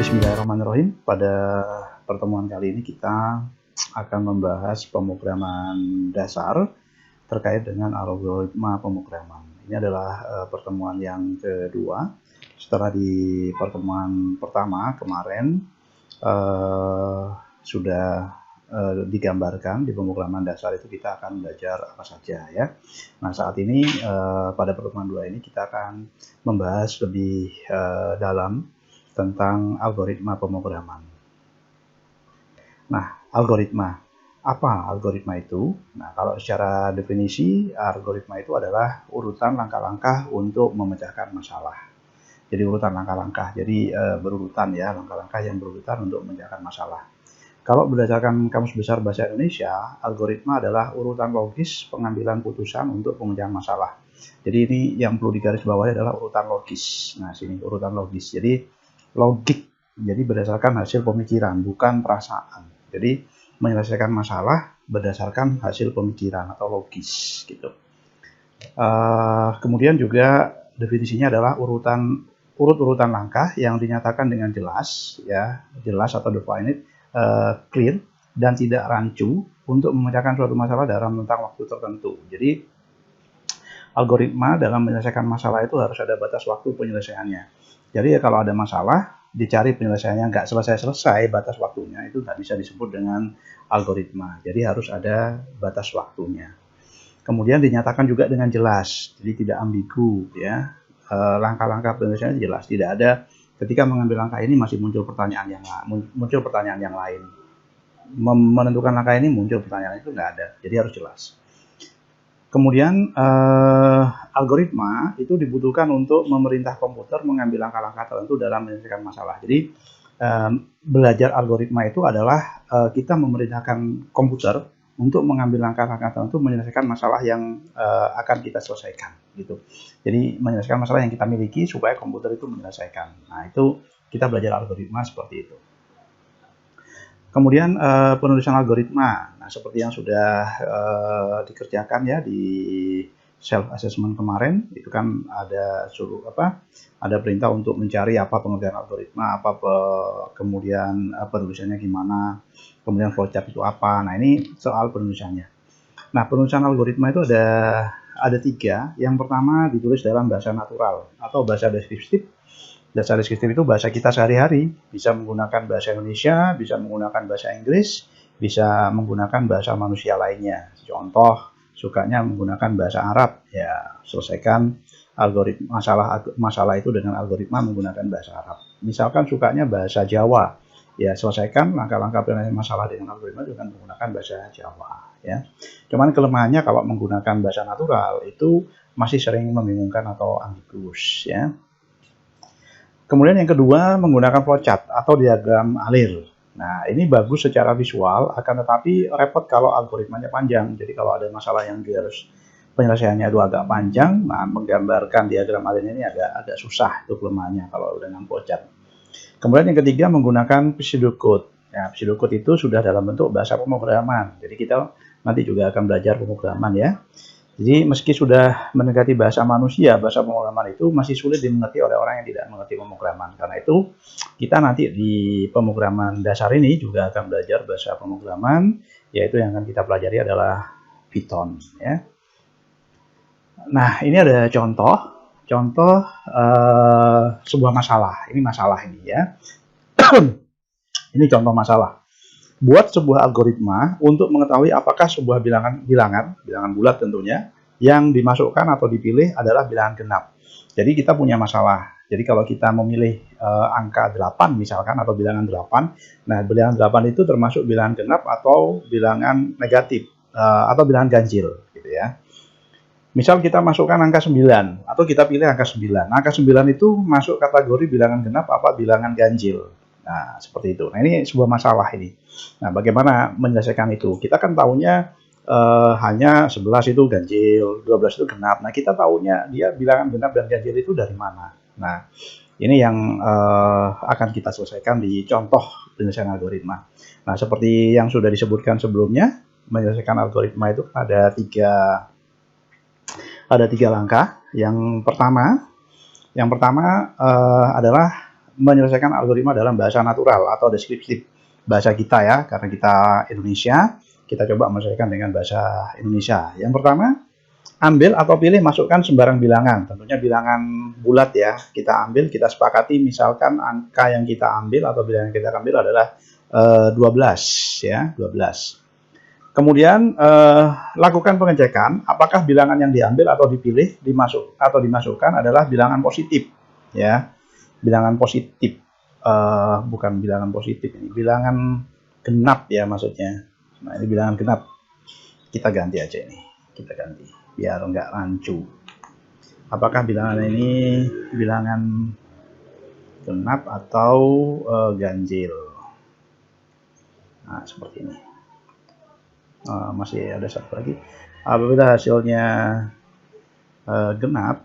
Bismillahirrahmanirrahim. Pada pertemuan kali ini kita akan membahas pemrograman dasar terkait dengan algoritma pemrograman. Ini adalah pertemuan yang kedua. Setelah di pertemuan pertama kemarin sudah digambarkan di pemrograman dasar itu kita akan belajar apa saja ya. Nah, saat ini pada pertemuan 2 ini kita akan membahas lebih dalam tentang algoritma pemrograman. Nah, algoritma. Apa algoritma itu? Nah, kalau secara definisi, algoritma itu adalah urutan langkah-langkah untuk memecahkan masalah. Jadi urutan langkah-langkah, jadi berurutan ya, langkah-langkah yang berurutan untuk memecahkan masalah. Kalau berdasarkan Kamus Besar Bahasa Indonesia, algoritma adalah urutan logis pengambilan putusan untuk pemecahan masalah. Jadi ini yang perlu digarisbawahi adalah urutan logis. Nah, sini urutan logis. Jadi logik, jadi berdasarkan hasil pemikiran, bukan perasaan. Jadi menyelesaikan masalah berdasarkan hasil pemikiran atau logis gitu. Kemudian juga definisinya adalah urut-urutan langkah yang dinyatakan dengan jelas, ya, jelas atau definite, clear dan tidak rancu untuk memecahkan suatu masalah dalam rentang waktu tertentu. Jadi algoritma dalam menyelesaikan masalah itu harus ada batas waktu penyelesaiannya. Jadi ya kalau ada masalah, dicari penyelesaiannya nggak selesai-selesai, batas waktunya itu nggak bisa disebut dengan algoritma. Jadi harus ada batas waktunya. Kemudian dinyatakan juga dengan jelas, jadi tidak ambigu ya. Langkah-langkah penyelesaiannya jelas, tidak ada ketika mengambil langkah ini masih muncul pertanyaan yang lain. Menentukan langkah ini muncul pertanyaan itu nggak ada, jadi harus jelas. Kemudian algoritma itu dibutuhkan untuk memerintah komputer mengambil langkah-langkah tertentu dalam menyelesaikan masalah. Jadi belajar algoritma itu adalah kita memerintahkan komputer untuk mengambil langkah-langkah tertentu menyelesaikan masalah yang akan kita selesaikan gitu. Jadi menyelesaikan masalah yang kita miliki supaya komputer itu menyelesaikan. Nah, itu kita belajar algoritma seperti itu. Kemudian penulisan algoritma. Nah, seperti yang sudah dikerjakan ya di self assessment kemarin, itu kan ada ada perintah untuk mencari apa pengertian algoritma, kemudian penulisannya gimana, kemudian flowchart itu apa. Nah, ini soal penulisannya. Nah, penulisan algoritma itu ada 3. Yang pertama ditulis dalam bahasa natural atau bahasa deskriptif. Bahasa deskriptif itu bahasa kita sehari-hari, bisa menggunakan bahasa Indonesia, bisa menggunakan bahasa Inggris, bisa menggunakan bahasa manusia lainnya. Contoh, sukanya menggunakan bahasa Arab, ya selesaikan algoritma masalah itu dengan algoritma menggunakan bahasa Arab. Misalkan sukanya bahasa Jawa, ya selesaikan langkah-langkah penyelesaian masalah dengan algoritma dengan menggunakan bahasa Jawa. Ya, cuman kelemahannya kalau menggunakan bahasa natural itu masih sering membingungkan atau ambigus, ya. Kemudian yang kedua menggunakan flowchart atau diagram alir. Nah, ini bagus secara visual, akan tetapi repot kalau algoritmanya panjang. Jadi kalau ada masalah yang dia harus penyelesaiannya itu agak panjang, nah menggambarkan diagram alirnya ini agak susah, itu kelemahannya kalau dengan flowchart. Kemudian yang ketiga menggunakan pseudocode. Ya, pseudocode itu sudah dalam bentuk bahasa pemrograman. Jadi kita nanti juga akan belajar pemrograman ya. Jadi meski sudah mendekati bahasa manusia, bahasa pemrograman itu masih sulit dimengerti oleh orang yang tidak mengerti pemrograman. Karena itu kita nanti di pemrograman dasar ini juga akan belajar bahasa pemrograman, yaitu yang akan kita pelajari adalah Python. Ya. Nah, ini ada contoh sebuah masalah. Ini masalah ini ya. Ini contoh masalah. Buat sebuah algoritma untuk mengetahui apakah sebuah bilangan bulat tentunya, yang dimasukkan atau dipilih adalah bilangan genap. Jadi kita punya masalah. Jadi kalau kita memilih angka 8 misalkan atau bilangan 8, nah bilangan 8 itu termasuk bilangan genap atau bilangan negatif atau bilangan ganjil gitu ya. Misal kita masukkan angka 9 atau kita pilih angka 9. Angka 9 itu masuk kategori bilangan genap apa bilangan ganjil. Nah, seperti itu. Nah, ini sebuah masalah ini. Nah, bagaimana menyelesaikan itu? Kita kan tahunya hanya 11 itu ganjil, 12 itu genap. Nah, kita tahunya dia bilangan genap dan ganjil itu dari mana. Nah, ini yang akan kita selesaikan di contoh penyelesaian algoritma. Nah, seperti yang sudah disebutkan sebelumnya, menyelesaikan algoritma itu ada tiga langkah. Yang pertama adalah menyelesaikan algoritma dalam bahasa natural atau deskriptif bahasa kita ya, karena kita Indonesia, kita coba menyelesaikan dengan bahasa Indonesia. Yang pertama, ambil atau pilih masukkan sembarang bilangan, tentunya bilangan bulat ya. Kita ambil, kita sepakati misalkan angka yang kita ambil atau bilangan yang kita ambil adalah 12 ya, 12. Kemudian lakukan pengecekan apakah bilangan yang diambil atau dipilih dimasukkan adalah bilangan positif ya. Bilangan positif, bukan bilangan positif, ini bilangan genap ya maksudnya. Nah, ini bilangan genap. Kita ganti aja ini, kita ganti biar enggak rancu. Apakah bilangan ini bilangan genap atau ganjil? Nah, seperti ini. Masih ada satu lagi. Apabila hasilnya genap,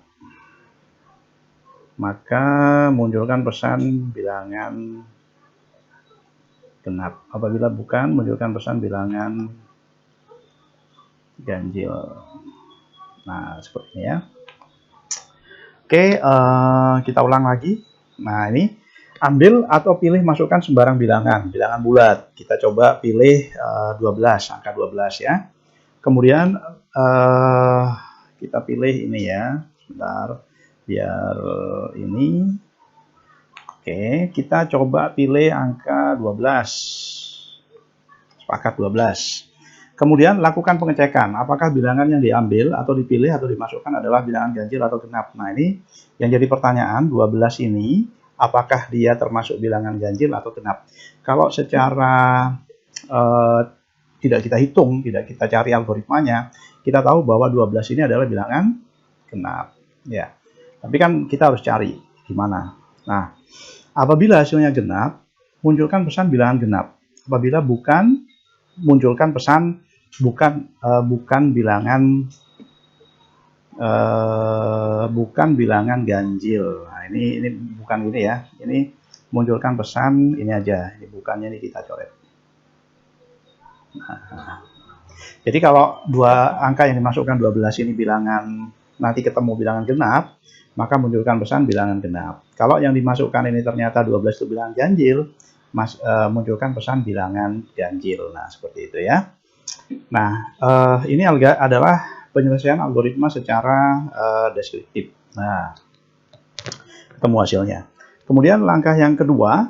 maka munculkan pesan bilangan genap. Apabila bukan, munculkan pesan bilangan ganjil. Nah, seperti ini ya. Oke, kita ulang lagi. Nah, ini ambil atau pilih masukkan sembarang bilangan bulat. Kita coba pilih 12, angka 12 ya. Kemudian kita pilih ini ya, sebentar, biar ini. Oke, kita coba pilih angka 12. Sepakat 12. Kemudian lakukan pengecekan, apakah bilangan yang diambil atau dipilih atau dimasukkan adalah bilangan ganjil atau genap. Nah, ini yang jadi pertanyaan, 12 ini apakah dia termasuk bilangan ganjil atau genap? Kalau secara tidak kita hitung, tidak kita cari algoritmanya, kita tahu bahwa 12 ini adalah bilangan genap. Ya. Tapi kan kita harus cari gimana. Nah, apabila hasilnya genap, munculkan pesan bilangan genap. Apabila bukan, munculkan pesan bukan bilangan ganjil. Nah, ini bukan gini ya. Ini munculkan pesan ini aja. Ini bukannya ini kita coret. Nah, jadi kalau dua angka yang dimasukkan 12 ini bilangan, nanti ketemu bilangan genap, maka munculkan pesan bilangan genap. Kalau yang dimasukkan ini ternyata 12 itu bilangan ganjil, munculkan pesan bilangan ganjil. Nah, seperti itu ya. Nah, ini adalah penyelesaian algoritma secara deskriptif. Nah, ketemu hasilnya. Kemudian langkah yang kedua,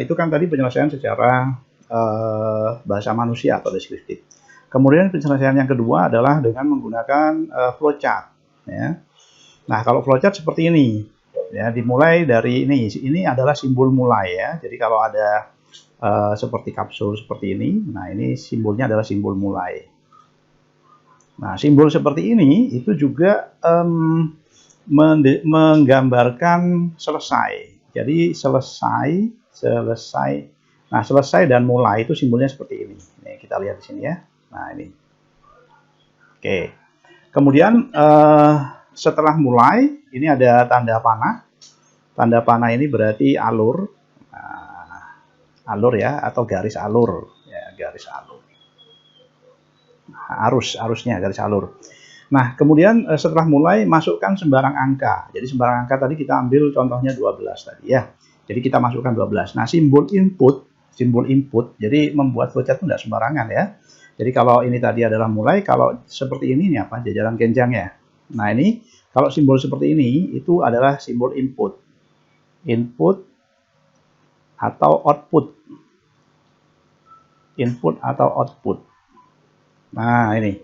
itu kan tadi penyelesaian secara bahasa manusia atau deskriptif. Kemudian penyelesaian yang kedua adalah dengan menggunakan flowchart. Ya. Nah, kalau flowchart seperti ini, ya, dimulai dari ini adalah simbol mulai ya. Jadi kalau ada seperti kapsul seperti ini, nah ini simbolnya adalah simbol mulai. Nah, simbol seperti ini itu juga menggambarkan selesai. Jadi selesai. Nah, selesai dan mulai itu simbolnya seperti ini. Nih, kita lihat di sini ya. Nah, ini. Oke. Kemudian setelah mulai, ini ada tanda panah. Tanda panah ini berarti alur. Nah, alur ya, atau garis alur. Ya, garis alur. Nah, arusnya garis alur. Nah, kemudian setelah mulai masukkan sembarang angka. Jadi sembarang angka tadi kita ambil contohnya 12 tadi ya. Jadi kita masukkan 12. Nah, simbol input. Jadi membuat flowchart itu tidak sembarangan ya. Jadi kalau ini tadi adalah mulai, kalau seperti ini apa? Jajaran kenjang ya. Nah, ini kalau simbol seperti ini itu adalah simbol input. Input atau output. Input atau output. Nah, ini.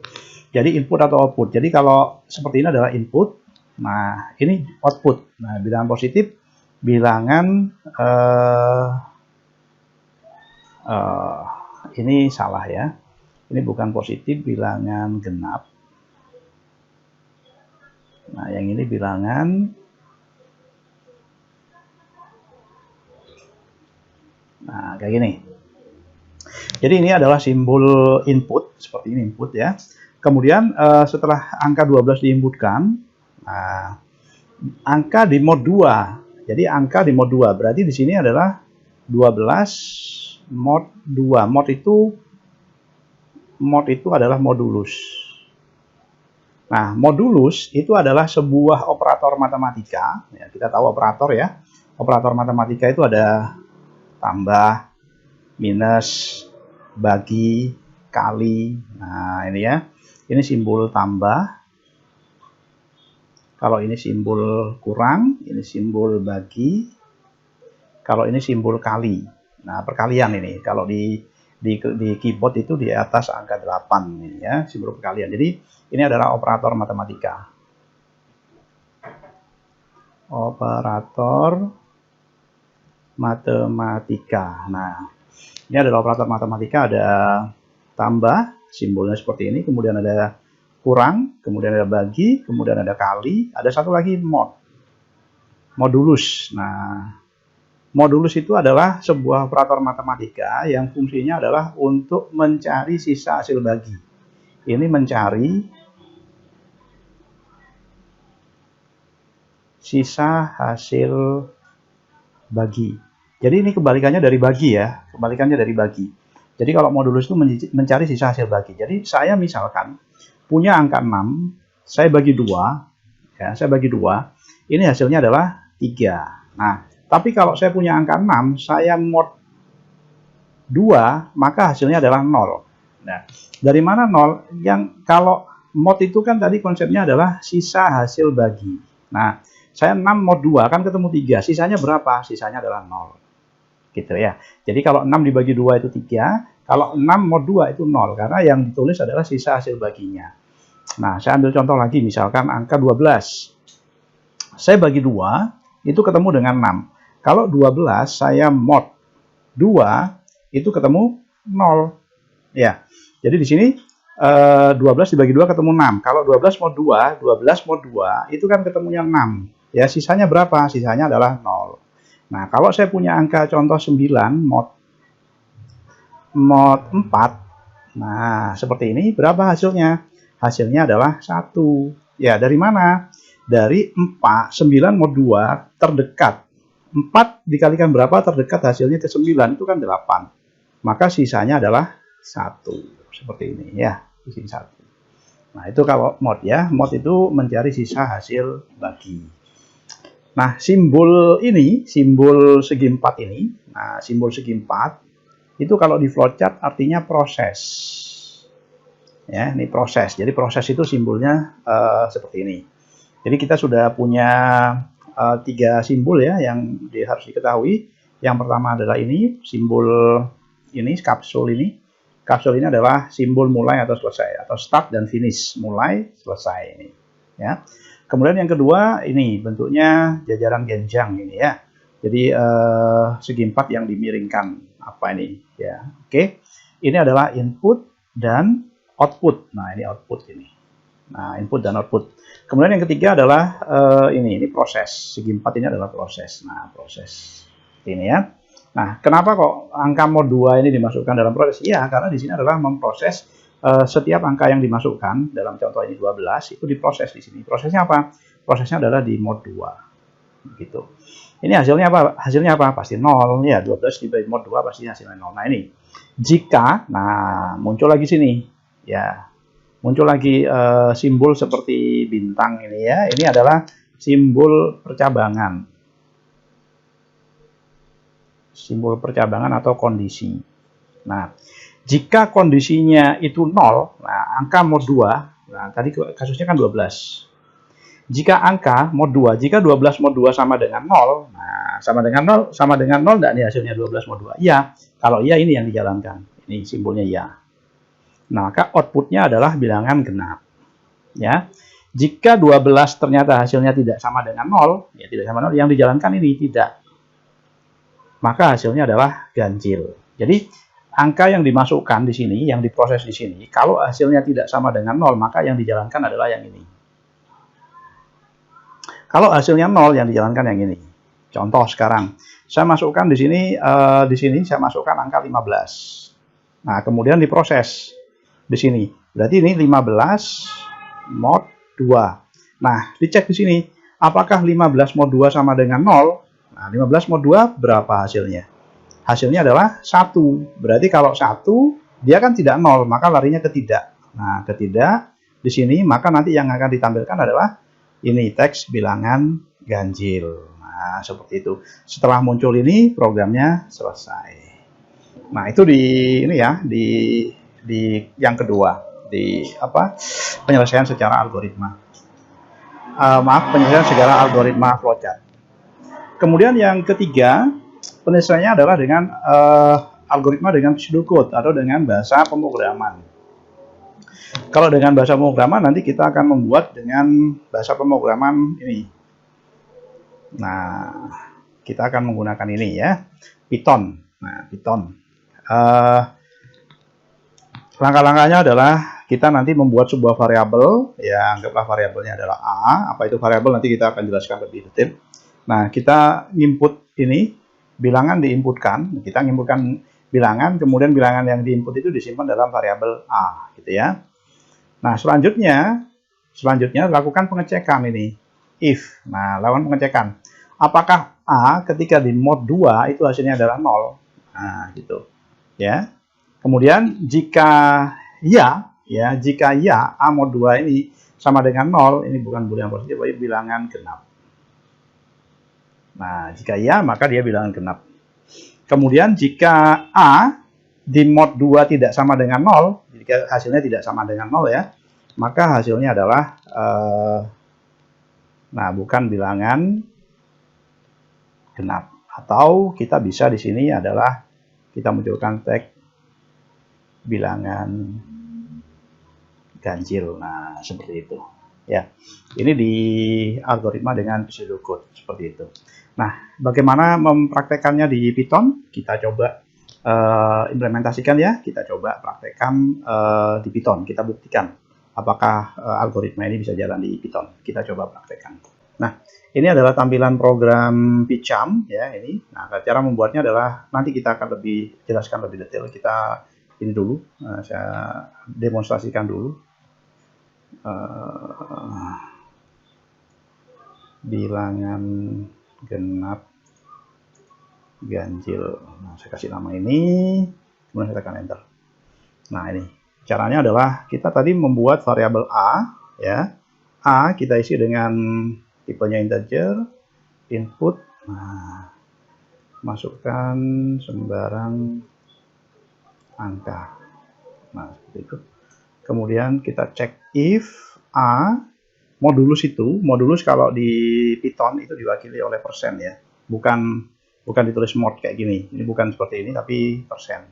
Jadi input atau output. Jadi kalau seperti ini adalah input. Nah, ini output. Nah, bilangan positif, bilangan ini salah ya. Ini bukan positif, bilangan genap. Nah, yang ini bilangan kayak gini. Jadi ini adalah simbol input, seperti ini input ya. Kemudian setelah angka 12 diinputkan, nah, angka di mode 2. Jadi angka di mode 2, berarti di sini adalah 12 mode 2. Mode itu adalah modulus. Nah, modulus itu adalah sebuah operator matematika. Ya, kita tahu operator ya. operator matematika itu ada tambah, minus, bagi, kali. Nah, ini ya. Ini simbol tambah. Kalau ini simbol kurang, ini simbol bagi. Kalau ini simbol kali. Nah, perkalian ini. Kalau di keyboard itu di atas angka 8 ini ya, simbol perkalian. Jadi, ini adalah operator matematika. Operator matematika. Nah, ini adalah operator matematika, ada tambah, simbolnya seperti ini, kemudian ada kurang, kemudian ada bagi, kemudian ada kali, ada satu lagi mod, modulus. Nah, modulus itu adalah sebuah operator matematika yang fungsinya adalah untuk mencari sisa hasil bagi. Ini mencari sisa hasil bagi. Jadi ini kebalikannya dari bagi ya, kebalikannya dari bagi. Jadi kalau modulus itu mencari sisa hasil bagi. Jadi saya misalkan punya angka 6, saya bagi 2, ya, saya bagi 2, ini hasilnya adalah 3. Nah, tapi kalau saya punya angka 6, saya mod 2, maka hasilnya adalah 0. Nah, dari mana 0? Yang kalau mod itu kan tadi konsepnya adalah sisa hasil bagi. Nah, saya 6 mod 2, kan ketemu 3, sisanya berapa? Sisanya adalah 0. Gitu ya. Jadi kalau 6 dibagi 2 itu 3, kalau 6 mod 2 itu 0, karena yang ditulis adalah sisa hasil baginya. Nah, saya ambil contoh lagi, misalkan angka 12. Saya bagi 2, itu ketemu dengan 6. Kalau 12 saya mod 2, itu ketemu 0. Ya. Jadi di sini 12 dibagi 2 ketemu 6. Kalau 12 mod 2, 12 mod 2, itu kan ketemunya 6. Ya, sisanya berapa? Sisanya adalah 0. Nah, kalau saya punya angka contoh 9 mod 4. Nah, seperti ini, berapa hasilnya? Hasilnya adalah 1. Ya, dari mana? Dari 4, 9 mod 2 terdekat. 4 dikalikan berapa terdekat hasilnya ke 9, itu kan 8. Maka sisanya adalah 1. Seperti ini ya, di sini 1. Nah, itu kalau mod ya. Mod itu mencari sisa hasil bagi. Nah, simbol ini, simbol segi 4 ini. Nah, simbol segi 4 itu kalau di flowchart artinya proses. Ya, ini proses. Jadi proses itu simbolnya seperti ini. Jadi kita sudah punya 3 simbol ya yang harus diketahui. Yang pertama adalah ini, simbol ini, kapsul ini. Kapsul ini adalah simbol mulai atau selesai, atau start dan finish, mulai, selesai ini. Ya. Kemudian yang kedua ini bentuknya jajaran genjang ini ya. Jadi segi 4 yang dimiringkan apa ini ya. Oke. Ini adalah input dan output. Nah, ini output ini. Nah, input dan output. Kemudian yang ketiga adalah ini proses. Segi 4 ini adalah proses. Nah, proses. Ini ya. Nah, kenapa kok angka mod 2 ini dimasukkan dalam proses? Iya, karena di sini adalah memproses setiap angka yang dimasukkan. Dalam contoh ini 12 itu diproses di sini. Prosesnya apa? Prosesnya adalah di mod 2. Gitu. Ini hasilnya apa? Hasilnya apa? Pasti 0 ya. 12 dibagi mod 2 pasti hasilnya 0. Nah, ini jika, nah muncul lagi sini ya, muncul lagi simbol seperti bintang ini ya. Ini adalah simbol percabangan, simbol percabangan atau kondisi. Nah, jika kondisinya itu 0, nah angka mod 2, nah tadi kasusnya kan 12. Jika angka mod 2, jika 12 mod 2 sama dengan 0, nah sama dengan 0 enggak nih hasilnya 12 mod 2? Iya. Kalau iya ini yang dijalankan. Ini simbolnya iya. Nah, maka outputnya adalah bilangan genap. Ya. Jika 12 ternyata hasilnya tidak sama dengan 0, ya tidak sama 0, yang dijalankan ini tidak. Maka hasilnya adalah ganjil. Jadi, angka yang dimasukkan di sini, yang diproses di sini, kalau hasilnya tidak sama dengan 0, maka yang dijalankan adalah yang ini. Kalau hasilnya 0, yang dijalankan yang ini. Contoh sekarang, saya masukkan di sini saya masukkan angka 15. Nah, kemudian diproses di sini. Berarti ini 15 mod 2. Nah, dicek di sini, apakah 15 mod 2 sama dengan 0? Nah, 15 mod 2 berapa hasilnya? Hasilnya adalah 1. Berarti kalau 1, dia kan tidak 0, maka larinya ke tidak. Nah, ke tidak di sini, maka nanti yang akan ditampilkan adalah ini teks bilangan ganjil. Nah, Nah, seperti itu. Setelah muncul ini, programnya selesai. Nah, itu di ini ya, di yang kedua, di apa? Penyelesaian secara algoritma. Penyelesaian secara algoritma flowchart. Kemudian yang ketiga, penyelesaiannya adalah dengan algoritma dengan pseudocode atau dengan bahasa pemrograman. Kalau dengan bahasa pemrograman nanti kita akan membuat dengan bahasa pemrograman ini. Nah, kita akan menggunakan ini ya, Python. Nah, Python. Langkah-langkahnya adalah kita nanti membuat sebuah variabel, ya anggaplah variabelnya adalah A. Apa itu variabel nanti kita akan jelaskan lebih detail. Nah, kita input ini, bilangan diinputkan, kita menginputkan bilangan, kemudian bilangan yang diinput itu disimpan dalam variabel A, gitu ya. Nah, selanjutnya lakukan pengecekan ini, if. Nah, lakukan pengecekan. Apakah A ketika di mode 2 itu hasilnya adalah 0? Nah, gitu. Ya. Kemudian jika ya, jika ya A mode 2 ini sama dengan 0, ini bukan boolean positif, tapi bilangan genap. Nah, jika ya, maka dia bilangan genap. Kemudian jika A di mode 2 tidak sama dengan 0, jika hasilnya tidak sama dengan 0 ya, maka hasilnya adalah bukan bilangan genap. Atau kita bisa di sini adalah kita munculkan tag bilangan ganjil. Nah, seperti itu. Ya, ini di algoritma dengan pseudocode seperti itu. Nah, bagaimana mempraktekannya di Python? Kita coba implementasikan ya. Kita coba praktekkan di Python. Kita buktikan apakah algoritma ini bisa jalan di Python. Kita coba praktekkan. Nah, ini adalah tampilan program PyCharm ya ini. Nah, cara membuatnya adalah nanti kita akan lebih jelaskan lebih detail. Kita ini dulu, saya demonstrasikan dulu. Bilangan genap ganjil. Nah, saya kasih nama ini, kemudian saya tekan enter. Nah, ini caranya adalah kita tadi membuat variabel A ya. A kita isi dengan tipenya integer, input. Nah, masukkan sembarang angka. Nah, seperti itu. Kemudian kita cek if A modulus itu, modulus kalau di Python itu diwakili oleh persen ya. Bukan ditulis mod kayak gini. Ini bukan seperti ini tapi persen.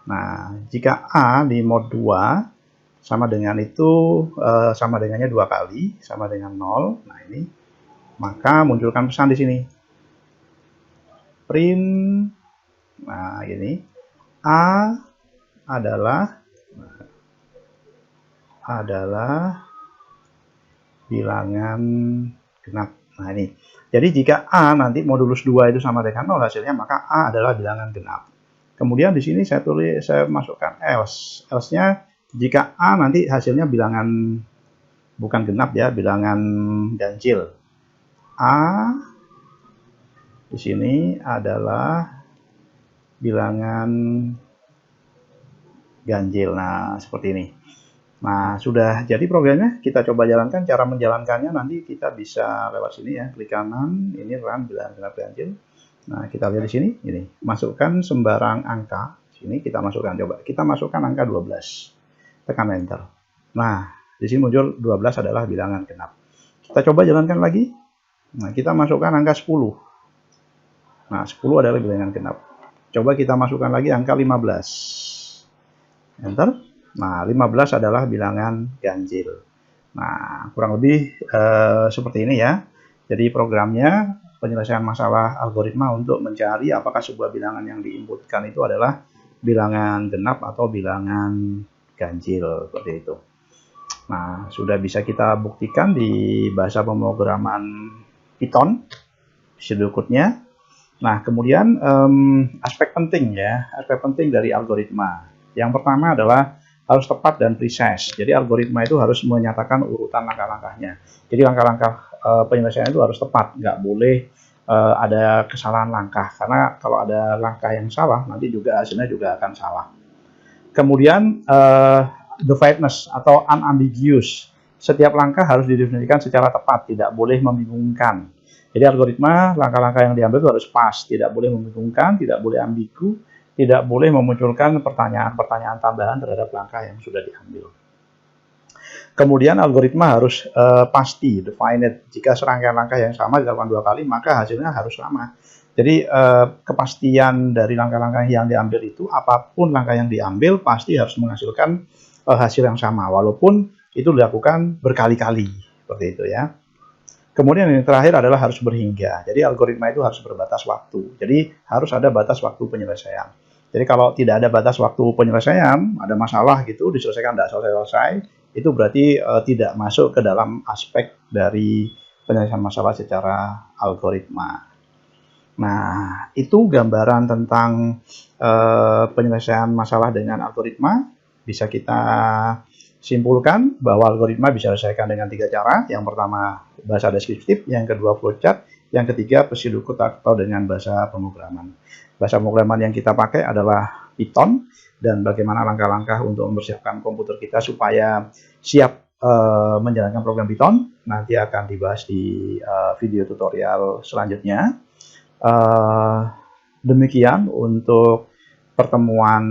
Nah, jika A di mod 2 sama dengan itu sama dengannya 2 kali, sama dengan 0. Nah, ini maka munculkan pesan di sini. Print. Nah, ini A adalah bilangan genap. Nah, ini. Jadi jika A nanti modulus 2 itu sama dengan 0 hasilnya, maka A adalah bilangan genap. Kemudian di sini saya masukkan else. Else-nya jika A nanti hasilnya bilangan bukan genap ya, bilangan ganjil. A di sini adalah bilangan ganjil. Nah, seperti ini. Nah, sudah jadi programnya, kita coba jalankan. Cara menjalankannya nanti kita bisa lewat sini ya, klik kanan, ini run bilangan genap ganjil. Nah, kita lihat di sini, ini masukkan sembarang angka. Sini kita masukkan, coba kita masukkan angka 12. Tekan enter. Nah, di sini muncul 12 adalah bilangan genap. Kita coba jalankan lagi. Nah, kita masukkan angka 10. Nah, 10 adalah bilangan genap. Coba kita masukkan lagi angka 15. Enter. Nah, 15 adalah bilangan ganjil. Nah, kurang lebih seperti ini ya. Jadi programnya penyelesaian masalah algoritma untuk mencari apakah sebuah bilangan yang diinputkan itu adalah bilangan genap atau bilangan ganjil, seperti itu. Nah, sudah bisa kita buktikan di bahasa pemrograman Python, pseudocode-nya. Nah, kemudian aspek penting dari algoritma. Yang pertama adalah harus tepat dan precise. Jadi algoritma itu harus menyatakan urutan langkah-langkahnya. Jadi langkah-langkah penyelesaian itu harus tepat, nggak boleh ada kesalahan langkah. Karena kalau ada langkah yang salah, nanti juga hasilnya juga akan salah. Kemudian definiteness atau unambiguous. Setiap langkah harus didefinisikan secara tepat, tidak boleh membingungkan. Jadi algoritma, langkah-langkah yang diambil itu harus pas, tidak boleh membingungkan, tidak boleh ambigu, tidak boleh memunculkan pertanyaan-pertanyaan tambahan terhadap langkah yang sudah diambil. Kemudian algoritma harus pasti, definite. Jika serangkaian langkah yang sama dilakukan 2 kali, maka hasilnya harus sama. Jadi kepastian dari langkah-langkah yang diambil itu, apapun langkah yang diambil pasti harus menghasilkan hasil yang sama, walaupun itu dilakukan berkali-kali, seperti itu ya. Kemudian yang terakhir adalah harus berhingga. Jadi algoritma itu harus berbatas waktu. Jadi harus ada batas waktu penyelesaian. Jadi kalau tidak ada batas waktu penyelesaian, ada masalah gitu, diselesaikan tidak selesai-selesai, itu berarti tidak masuk ke dalam aspek dari penyelesaian masalah secara algoritma. Nah, itu gambaran tentang penyelesaian masalah dengan algoritma. Bisa kita simpulkan bahwa algoritma bisa diselesaikan dengan 3 cara. Yang pertama, bahasa deskriptif, yang kedua flowchart, yang ketiga pseudocode atau dengan bahasa pemrograman. Bahasa pemrograman yang kita pakai adalah Python, dan bagaimana langkah-langkah untuk mempersiapkan komputer kita supaya siap menjalankan program Python nanti akan dibahas di video tutorial selanjutnya. Demikian untuk pertemuan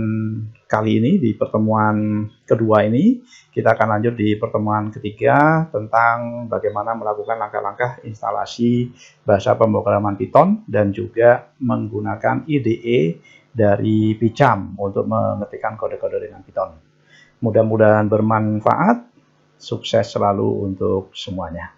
kali ini. Di pertemuan kedua ini kita akan lanjut di pertemuan ketiga tentang bagaimana melakukan langkah-langkah instalasi bahasa pemrograman Python dan juga menggunakan IDE dari PyCharm untuk mengetikkan kode-kode dengan Python. Mudah-mudahan bermanfaat. Sukses selalu untuk semuanya.